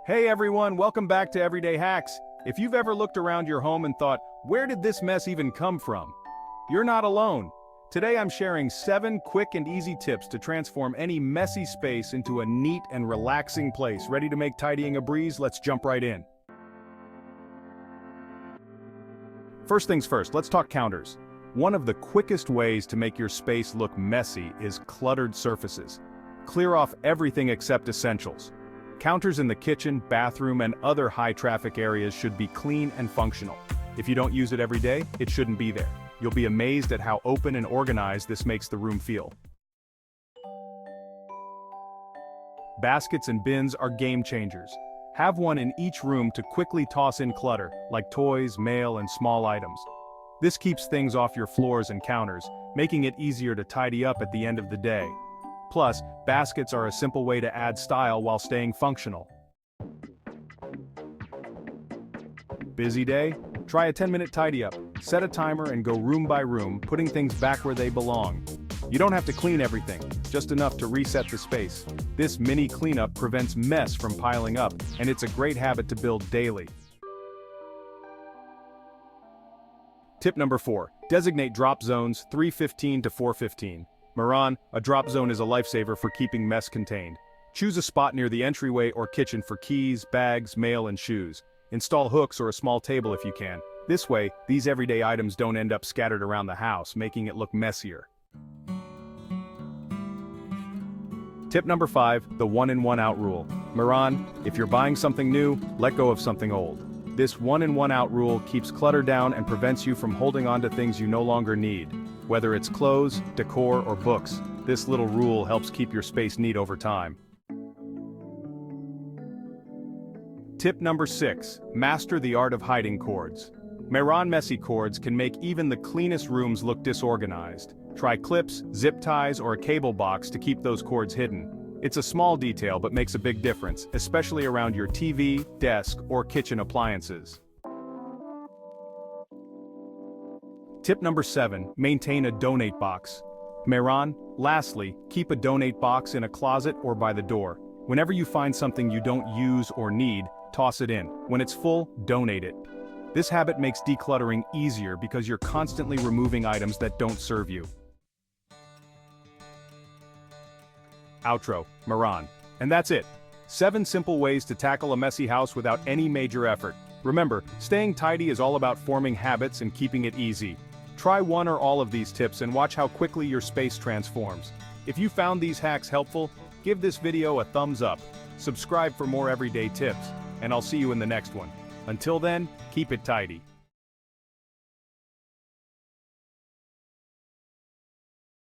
Hey everyone, welcome back to Everyday Hacks. If you've ever looked around your home and thought, where did this mess even come from? You're not alone. Today I'm sharing 7 quick and easy tips to transform any messy space into a neat and relaxing place. Ready to make tidying a breeze? Let's jump right in. First things first, let's talk counters. One of the quickest ways to make your space look messy is cluttered surfaces. Clear off everything except essentials. Counters in the kitchen, bathroom, and other high-traffic areas should be clean and functional. If you don't use it every day, it shouldn't be there. You'll be amazed at how open and organized this makes the room feel. Baskets and bins are game changers. Have one in each room to quickly toss in clutter, like toys, mail, and small items. This keeps things off your floors and counters, making it easier to tidy up at the end of the day. Plus, baskets are a simple way to add style while staying functional. Busy day? Try a 10-minute tidy up. Set a timer and go room by room, putting things back where they belong. You don't have to clean everything, just enough to reset the space. This mini cleanup prevents mess from piling up, and it's a great habit to build daily. Tip number 4. Designate drop zones 315 to 415. Moran, a drop zone is a lifesaver for keeping mess contained. Choose a spot near the entryway or kitchen for keys, bags, mail, and shoes. Install hooks or a small table if you can. This way, these everyday items don't end up scattered around the house, making it look messier. Tip number 5, the one-in, one-out rule. Moran, if you're buying something new, let go of something old. This one-in, one-out rule keeps clutter down and prevents you from holding on to things you no longer need. Whether it's clothes, decor, or books, this little rule helps keep your space neat over time. Tip number 6, master the art of hiding cords. Moran messy cords can make even the cleanest rooms look disorganized. Try clips, zip ties, or a cable box to keep those cords hidden. It's a small detail but makes a big difference, especially around your TV, desk, or kitchen appliances. Tip number 7, maintain a donate box. Moran, lastly, keep a donate box in a closet or by the door. Whenever you find something you don't use or need, toss it in. When it's full, donate it. This habit makes decluttering easier because you're constantly removing items that don't serve you. Outro, Moran. And that's it. 7 simple ways to tackle a messy house without any major effort. Remember, staying tidy is all about forming habits and keeping it easy. Try one or all of these tips and watch how quickly your space transforms. If you found these hacks helpful, give this video a thumbs up, subscribe for more everyday tips, and I'll see you in the next one. Until then, keep it tidy.